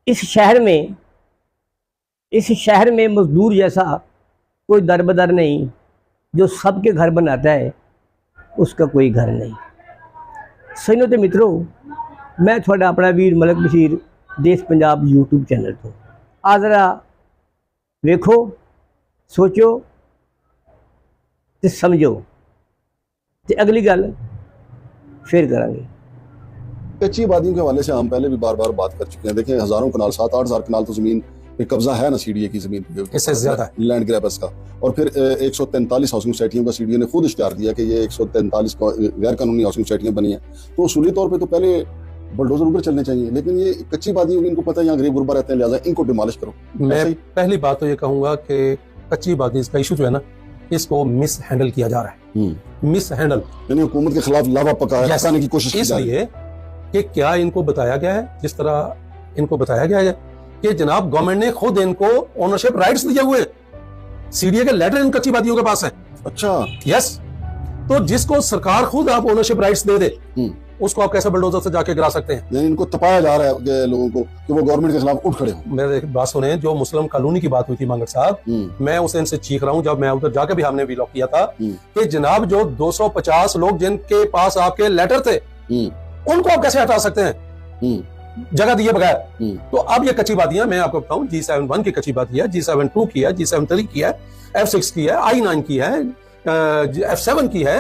इस शहर में मजदूर जैसा कोई दरबदर नहीं, जो सबके घर बनाता है उसका कोई घर नहीं। सजनों ते मित्रों, मैं थोड़ा अपना वीर मलक बशीर देश पंजाब यूट्यूब चैनल तो आ जरा वेखो, सोचो तो समझो, तो अगली गल फिर करांगे। कच्ची आबादियों के हवाले से हम पहले भी बार बार बात कर चुके हैं। देखें, हजारों कनाल, 7-8 हजार कनाल तो जमीन पे कब्जा है ना सीडीए की जमीन पे, इससे ज्यादा लैंड ग्रैबर्स का। और फिर 143 हाउसिंग सोसाइटियों का सीडीए ने खुद इश्तिहार दिया कि ये 143 गैर कानूनी हाउसिंग सोसाइटियां बनी हैं। तो उसूली तौर पर तो पहले बुलडोजर ऊपर चलने चाहिए, लेकिन ये कच्ची आबादी, इनको पता है यहाँ गरीब गुरबा रहते हैं, लिहाजा इनको डिमॉलिश करो। मैं पहली बात तो ये कहूंगा कि कच्ची आबादी का इशू जो है ना, इसको मिस हैंडल किया जा रहा है। मिस हैंडल यानी हुकूमत के खिलाफ लावा पकाने की कोशिश की जा रही है। इसलिए कि क्या इनको बताया गया है, जिस तरह इनको बताया गया है कि जनाब गवर्नमेंट ने खुद इनको ओनरशिप राइट्स दिए हुए, सीडीए के लेटर इन कच्ची आबादियों के पास है। अच्छा, यस। तो जिसको सरकार खुद आप ओनरशिप राइट्स दे दे, उसको आप कैसे बुलडोजर से जाके गिरा सकते हैं? इनको तपाया जा रहा है लोगों को कि वो गवर्नमेंट के खिलाफ उठ खड़े हो। मेरे एक बात सुने, जो मुस्लिम कॉलोनी की बात हुई थी मांगड़ साहब, मैं उस दिन से चीख रहा हूँ, जब मैं उधर जाके भी हमने व्लॉग किया था कि जनाब जो 250 लोग जिनके पास आपके लेटर थे, उनको आप कैसे हटा सकते हैं जगह दिए बगैर? तो अब ये कच्ची बातियां मैं आपको बताऊं, G71 की कच्ची बात है, G72 की है, G73 की है, F6 की है, I9 की है, F7 की है।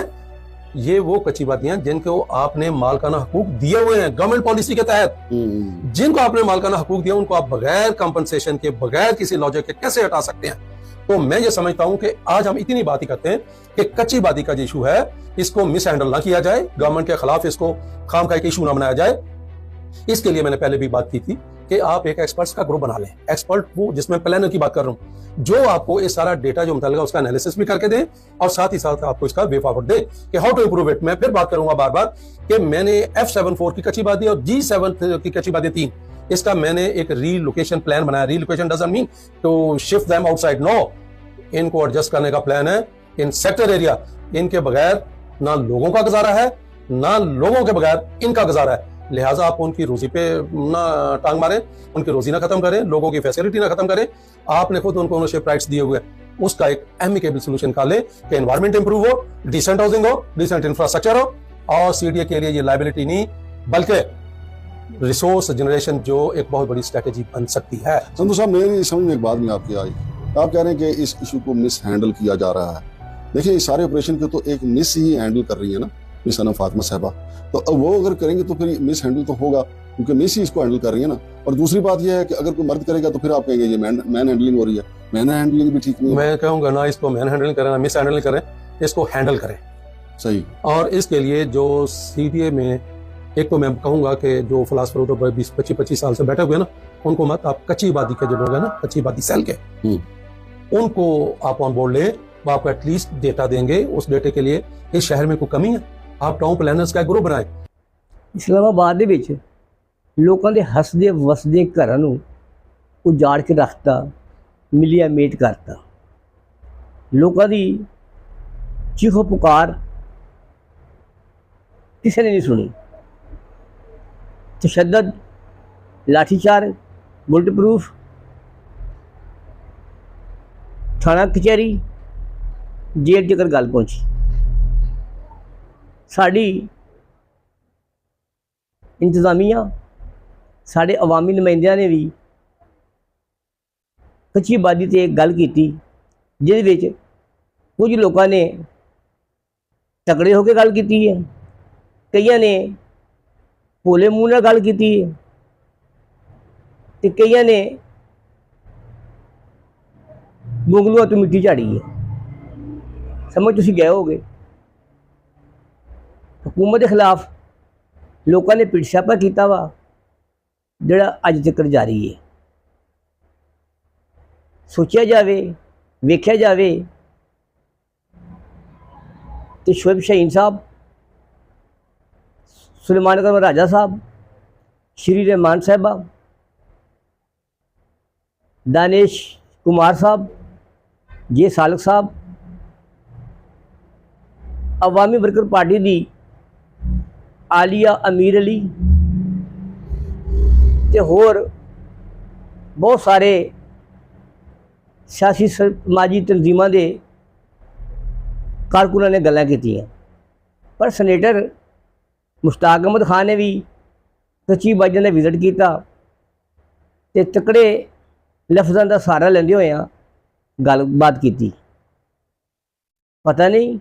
ये वो कच्ची बातियां जिनको आपने मालकाना हकूक दिए हुए हैं गवर्नमेंट पॉलिसी के तहत। जिनको आपने मालकाना हकूक दिया, उनको आप बगैर कंपनसेशन के, बगैर किसी लॉजिक के कैसे हटा सकते हैं? तो मैं ये समझता हूं कि आज हम इतनी बात ही करते हैं कि कच्ची बाती का जो इशू है, इसको मिस हैंडल ना किया जाए, गवर्नमेंट के खिलाफ इसको खामखा के इशू ना बनाया जाए। इसके लिए मैंने पहले भी बात की थी कि आप एक एक्सपर्ट्स का ग्रुप बना लें। एक्सपर्ट वो जिसमें प्लानर की बात कर रहा हूं, जो आपको ये सारा डेटा जो मुतल्लिका उसका एनालिसिस भी करके दे और साथ ही साथ आपको इसका वे फॉरवर्ड दे कि हाउ टू इंप्रूव इट। मैं फिर बात करूंगा बार बार कि मैंने F74 की कच्ची बात दी और G7 की कच्ची बातें 3, इसका मैंने एक रीलोकेशन प्लान बनाया। Relocation doesn't mean to shift them outside, no, इनको एडजस्ट करने का प्लान है इन सेक्टर एरिया। इनके बगैर ना लोगों का गुजारा है, ना लोगों के बगैर इनका गुजारा है। लिहाजा आप उनकी रोजी पे ना टांग मारें, उनकी रोजी ना खत्म करें, लोगों की फैसिलिटी ना खत्म करें। आपने खुद उनको ओनरशिप राइट्स दिए हुए, उसका एक एमिकेबल सोल्यूशन निकाल ले कि एनवायरमेंट इंप्रूव हो, डिसेंट हाउसिंग हो, डिसेंट इंफ्रास्ट्रक्चर हो, और सीडीए के लिए ये लायबिलिटी नहीं बल्कि रिसोर्स जनरेशन जो एक बहुत बड़ी स्ट्रेटेजी बन सकती है। संधू साहब, मेरी समझ में एक बात नहीं आपकी आई, आप कह रहे हैं कि इस इशू को मिस हैंडल किया जा रहा है। देखिए, इस सारे ऑपरेशन को तो एक मिस ही हैंडल कर रही है ना, मिस अनम फातिमा साहबा। तो अब वो अगर करेंगे तो फिर मिस हैंडल तो होगा, क्योंकि मिस ही इसको हैंडल कर रही है ना। और दूसरी बात यह है कि अगर कोई मर्द करेगा तो फिर आप कहेंगे ये मैन हैंडलिंग हो रही है। मैन हैंडलिंग भी ठीक नहीं है। मैं कहूंगा ना इसको मैन हैंडलिंग करें, ना मिस हैंडलिंग करें, इसको हैंडल करें। सही। और इसके लिए जो सीडीए में, एक तो मैं कहूंगा कि जो फिलासफर उधर 20-25 साल से बैठे हुए ना, उनको मत, आप कच्ची आबादी के जो लोग हैं ना, कच्ची आबादी सेल के, उनको आप ऑन बोर्ड ले, वो आपको एटलीस्ट डेटा देंगे। उस डेटे के लिए इस शहर में कोई कमी है, आप टाउन प्लानर्स का ग्रुप बनाएं। इस्लामाबाद ਦੇ ਵਿੱਚ ਲੋਕਾਂ ਦੇ ਹੱਸਦੇ ਵਸਦੇ ਘਰਾਂ ਨੂੰ ਉਜਾੜ ਕੇ ਰੱਖਤਾ, ਮਿਲਿਆ ਮੇਟ ਕਰਤਾ। ਲੋਕਾਂ ਦੀ ਚੀਖੋ ਪੁਕਾਰ ਕਿਸੇ ਨੇ ਨਹੀਂ ਸੁਣੀ। ਤਸ਼ੱਦਦ, ਲਾਠੀਚਾਰ, ਬੁਲਟ ਪ੍ਰੂਫ, थाना कचहरी, जेल तक गल पहुंची। साड़ी इंतजामिया, साढ़े अवामी नुमाइंदियां ने भी कच्ची आबादी ते गल की, जिस कुछ लोगों ने तगड़े होकर गल की है, कई ने भोले मूँह नाल गल की है, ते कई ने मुगलुआ तो मिट्टी झाड़ी है। समझ तुसीं गए होगे। हुकूमत के खिलाफ लोगों ने पिट छापा किया वा, जिहड़ा अज तक जारी है। सोचा जाए, वेख्या जाए तो शोएब शाहीन साहब, सुलेमान कमर राजा साहब, श्री रहमान साहबा, दानिश कुमार साहब, जे सालक साहब, अवामी वर्कर पार्टी दी आलिया अमीर अली ते होर ਬਹੁਤ ਸਾਰੇ ਸਿਆਸੀ ਸਮਾਜੀ ਤਨਜ਼ੀਮਾਂ ਦੇ ਕਾਰਕੁਨਾਂ ਨੇ ਗੱਲਾਂ ਕੀਤੀਆਂ, ਪਰ ਸੈਨੇਟਰ ਮੁਸ਼ਤਾਕ ਅਹਿਮਦ ਖਾਨ ਨੇ ਵੀ ਕੱਚੀ ਬਾਜ਼ਾਂ ਦਾ ਵਿਜ਼ਿਟ ਕੀਤਾ ਤੇ ਤਕੜੇ ਲਫ਼ਜ਼ਾਂ ਦਾ ਸਹਾਰਾ ਲੈਂਦੇ ਹੋਇਆ ਗੱਲਬਾਤ ਕੀਤੀ। ਪਤਾ ਨਹੀਂ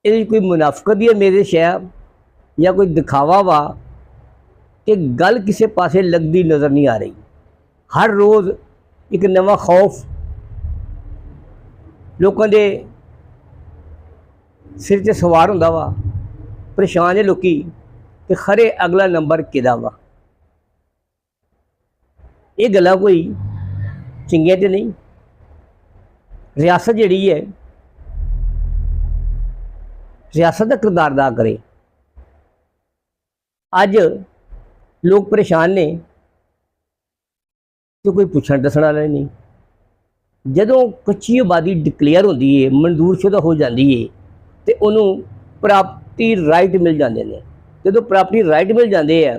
ਇਹ ਕੋਈ ਮੁਨਾਫਕਤ ਦੀ ਮੇਜ਼ਿਸ਼ ਹੈ ਜਾਂ ਕੋਈ ਦਿਖਾਵਾ ਵਾ ਕਿ ਗੱਲ ਕਿਸੇ ਪਾਸੇ ਲੱਗਦੀ ਨਜ਼ਰ ਨਹੀਂ ਆ ਰਹੀ। ਹਰ ਰੋਜ਼ ਇੱਕ ਨਵਾਂ ਖੌਫ ਲੋਕਾਂ ਦੇ ਸਿਰ 'ਤੇ ਸਵਾਰ ਹੁੰਦਾ ਵਾ। ਪਰੇਸ਼ਾਨ ਨੇ ਲੋਕੀ ਕਿ ਖਰੇ ਅਗਲਾ ਨੰਬਰ ਕਿਹਦਾ ਵਾ। ਇਹ ਗੱਲਾਂ ਕੋਈ ਚੰਗੀਆਂ ਤੇ ਨਹੀਂ। ਰਿਆਸਤ ਜਿਹੜੀ ਹੈ ਰਿਆਸਤ ਦਾ ਕਿਰਦਾਰ ਅਦਾ ਕਰੇ। ਅੱਜ ਲੋਕ ਪਰੇਸ਼ਾਨ ਨੇ ਕਿ ਕੋਈ ਪੁੱਛਣ ਦੱਸਣ ਵਾਲਾ ਨਹੀਂ। ਜਦੋਂ ਕੱਚੀ ਆਬਾਦੀ ਡਿਕਲੇਅਰ ਹੁੰਦੀ ਹੈ, ਮਨਜ਼ੂਰਸ਼ੁਦਾ ਹੋ ਜਾਂਦੀ ਹੈ ਤੇ ਉਹਨੂੰ ਪ੍ਰਾਪਰਟੀ ਰਾਈਟ ਮਿਲ ਜਾਂਦੇ ਨੇ। ਜਦੋਂ ਪ੍ਰਾਪਰਟੀ ਰਾਈਟ ਮਿਲ ਜਾਂਦੇ ਆ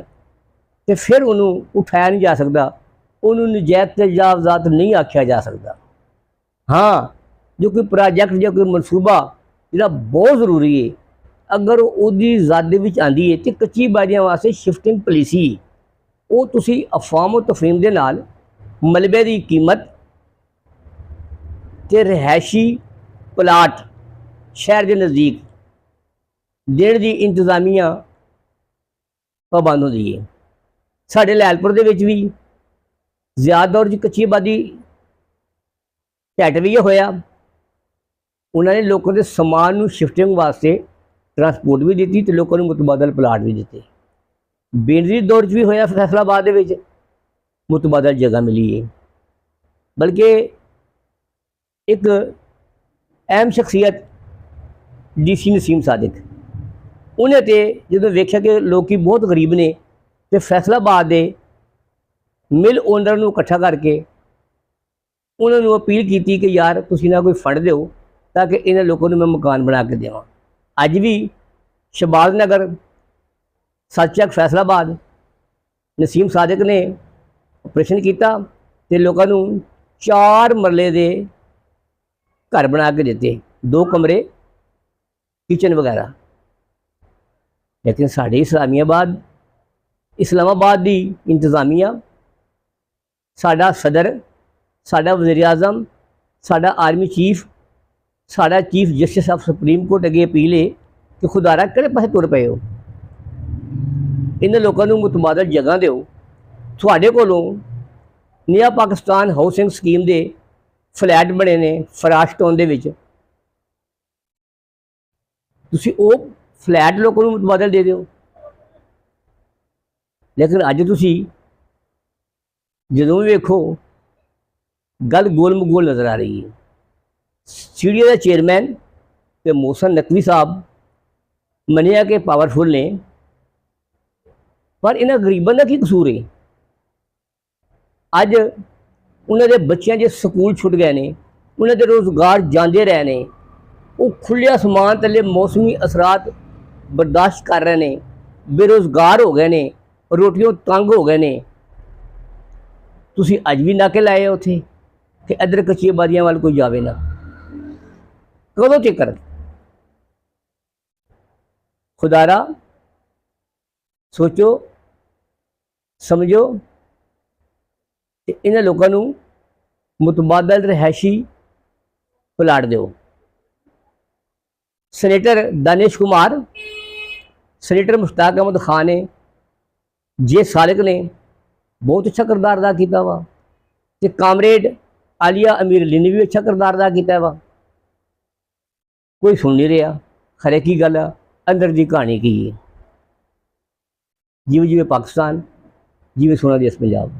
ਤੇ ਫਿਰ ਉਹਨੂੰ ਉਠਾਇਆ ਨਹੀਂ ਜਾ ਸਕਦਾ, ਉਹਨੂੰ ਨਜਾਇਜ਼ ਤਜਾਵਜ਼ਾਤ ਨਹੀਂ ਆਖਿਆ ਜਾ ਸਕਦਾ। ਹਾਂ, ਜੋ ਕੋਈ ਪ੍ਰੋਜੈਕਟ ਜਾਂ ਕੋਈ ਮਨਸੂਬਾ ਜਿਹੜਾ ਬਹੁਤ ਜ਼ਰੂਰੀ ਹੈ, ਅਗਰ ਉਹਦੀ ਜ਼ਦ ਦੇ ਵਿੱਚ ਆਉਂਦੀ ਹੈ ਤੇ ਕੱਚੀ ਬਾਜ਼ੀਆਂ ਵਾਸਤੇ ਸ਼ਿਫਟਿੰਗ ਪਾਲਿਸੀ, ਉਹ ਤੁਸੀਂ ਅਫਵਾਮ ਤਫਹੀਮ ਦੇ ਨਾਲ ਮਲਬੇ ਦੀ ਕੀਮਤ ਤੇ ਰਿਹਾਇਸ਼ੀ ਪਲਾਟ ਸ਼ਹਿਰ ਦੇ ਨਜ਼ਦੀਕ ਦੇਣ ਦੀ ਇੰਤਜ਼ਾਮੀਆ ਪਾਬੰਦ ਹੁੰਦੀ ਹੈ। ਸਾਡੇ ਲੈਲਪੁਰ ਦੇ ਵਿੱਚ ਵੀ ਜ਼ਿਆਦਾ ਦੌਰ 'ਚ ਕੱਚੀ ਆਬਾਦੀ ਘੱਟ ਵੀ ਹੋਇਆ। ਉਹਨਾਂ ਨੇ ਲੋਕਾਂ ਦੇ ਸਮਾਨ ਨੂੰ ਸ਼ਿਫਟਿੰਗ ਵਾਸਤੇ ਟਰਾਂਸਪੋਰਟ ਵੀ ਦਿੱਤੀ ਤੇ ਲੋਕਾਂ ਨੂੰ ਮੁਤਬਾਦਲ ਪਲਾਟ ਵੀ ਦਿੱਤੇ। ਬੇਨਜ਼ੀਰ ਦੌਰ 'ਚ ਵੀ ਹੋਇਆ ਫੈਸਲਾਬਾਦ ਦੇ ਵਿੱਚ ਮੁਤਬਾਦਲ ਜਗ੍ਹਾ ਮਿਲੀ ਹੈ। ਬਲਕਿ ਇੱਕ ਅਹਿਮ ਸ਼ਖਸੀਅਤ DC ਨਸੀਮ ਸਾਦਿਕ, ਉਹਨੇ ਤੇ ਜਦੋਂ ਵੇਖਿਆ ਕਿ ਲੋਕੀ ਬਹੁਤ ਗਰੀਬ ਨੇ ਤੇ ਫੈਸਲਾਬਾਦ ਦੇ ਮਿਲ ਓਨਰ ਨੂੰ ਇਕੱਠਾ ਕਰਕੇ ਉਹਨਾਂ ਨੂੰ ਅਪੀਲ ਕੀਤੀ ਕਿ ਯਾਰ ਤੁਸੀਂ ਨਾ ਕੋਈ ਫੰਡ ਦਿਓ ਤਾਂ ਕਿ ਇਹਨਾਂ ਲੋਕਾਂ ਨੂੰ ਮੈਂ ਮਕਾਨ ਬਣਾ ਕੇ ਦੇਵਾਂ। ਅੱਜ ਵੀ ਸ਼ਹਬਾਜ਼ ਨਗਰ, ਸੱਚਕ, ਫੈਸਲਾਬਾਦ ਨਸੀਮ ਸਾਦਿਕ ਨੇ ਆਪਰੇਸ਼ਨ ਕੀਤਾ ਤੇ ਲੋਕਾਂ ਨੂੰ 4 ਮਰਲੇ ਦੇ ਘਰ ਬਣਾ ਕੇ ਦਿੱਤੇ, 2 ਕਮਰੇ, ਕਿਚਨ ਵਗੈਰਾ। ਲੇਕਿਨ ਸਾਡੇ ਇਸਲਾਮਾਬਾਦ ਦੀ ਇੰਤਜ਼ਾਮੀਆ, ਸਾਡਾ ਸਦਰ, ਸਾਡਾ ਵਜ਼ੀਰ ਆਜ਼ਮ, ਸਾਡਾ ਆਰਮੀ ਚੀਫ, ਸਾਡਾ chief justice of supreme court ਅੱਗੇ ਅਪੀਲ ਹੈ ਕਿ ਖੁਦਾਰਾ ਕਿਹੜੇ ਪਾਸੇ ਤੁਰ ਪਏ ਹੋ। ਇਹਨਾਂ ਲੋਕਾਂ ਨੂੰ ਮੁਤਬਾਦਲ ਜਗ੍ਹਾ ਦਿਓ। ਤੁਹਾਡੇ ਕੋਲੋਂ ਨਿਆ ਪਾਕਿਸਤਾਨ ਹਾਊਸਿੰਗ ਸਕੀਮ ਦੇ ਫਲੈਟ ਬਣੇ ਨੇ ਫਰਾਸ਼ਟਾਊਨ ਦੇ ਵਿੱਚ, ਤੁਸੀਂ ਉਹ ਫਲੈਟ ਲੋਕਾਂ ਨੂੰ ਮੁਤਬਾਦਲ ਦੇ ਦਿਓ। ਲੇਕਿਨ ਅੱਜ ਤੁਸੀਂ ਜਦੋਂ ਵੀ ਵੇਖੋ ਗੱਲ ਗੋਲ ਮਗੋਲ ਨਜ਼ਰ ਆ ਰਹੀ ਹੈ। ਸੀਡੀਏ ਦਾ ਚੇਅਰਮੈਨ ਤੇ ਮੋਹਸਨ ਨਕਵੀ ਸਾਹਿਬ ਮੰਨਿਆ ਕਿ ਪਾਵਰਫੁਲ ਨੇ, ਪਰ ਇਹਨਾਂ ਗਰੀਬਾਂ ਦਾ ਕੀ ਕਸੂਰ ਹੈ? ਅੱਜ ਉਹਨਾਂ ਦੇ ਬੱਚਿਆਂ ਦੇ ਸਕੂਲ ਛੁੱਟ ਗਏ ਨੇ, ਉਹਨਾਂ ਦੇ ਰੋਜ਼ਗਾਰ ਜਾਂਦੇ ਰਹੇ ਨੇ, ਉਹ ਖੁੱਲ੍ਹੇ ਅਸਮਾਨ ਥੱਲੇ ਮੌਸਮੀ ਅਸਰਾਤ ਬਰਦਾਸ਼ਤ ਕਰ ਰਹੇ ਨੇ, ਬੇਰੁਜ਼ਗਾਰ ਹੋ ਗਏ ਨੇ, ਰੋਟੀਆਂ ਤੰਗ ਹੋ ਗਏ ਨੇ। ਤੁਸੀਂ ਅੱਜ ਵੀ ਨਾਕੇ ਲਾਏ ਉੱਥੇ ਕਿ ਇੱਧਰ ਕੱਚੀ ਆਬਾਦੀਆਂ ਵੱਲ ਕੋਈ ਜਾਵੇ ਨਾ। ਕਦੋਂ ਤੱਕ? ਖੁਦਾਰਾ ਸੋਚੋ, ਸਮਝੋ ਤੇ ਇਹਨਾਂ ਲੋਕਾਂ ਨੂੰ ਮੁਤਬਾਦਲ ਰਿਹਾਇਸ਼ੀ ਪਲਾਟ ਦਿਓ। ਸੈਨੇਟਰ ਦਾਨਿਸ਼ ਕੁਮਾਰ, ਸੈਨੇਟਰ ਮੁਸ਼ਤਾਕ ਅਹਿਮਦ ਖਾਨ ਨੇ, ਜੇ ਸਾਲਿਕ ਨੇ ਬਹੁਤ ਅੱਛਾ ਕਿਰਦਾਰ ਅਦਾ ਕੀਤਾ ਵਾ ਤੇ ਕਾਮਰੇਡ ਆਲੀਆ ਅਮੀਰ ਅਲੀ ਨੇ ਵੀ ਅੱਛਾ ਕਿਰਦਾਰ ਅਦਾ ਕੀਤਾ ਵਾ। ਕੋਈ ਸੁਣ ਨਹੀਂ ਰਿਹਾ ਖਰੇ ਕੀ ਗੱਲ ਆ, ਅੰਦਰ ਦੀ ਕਹਾਣੀ ਕੀ ਹੈ। ਜਿਵੇਂ ਜਿਵੇਂ ਪਾਕਿਸਤਾਨ, ਜਿਵੇਂ ਸੋਨਾ ਦੇਸ਼ ਪੰਜਾਬ।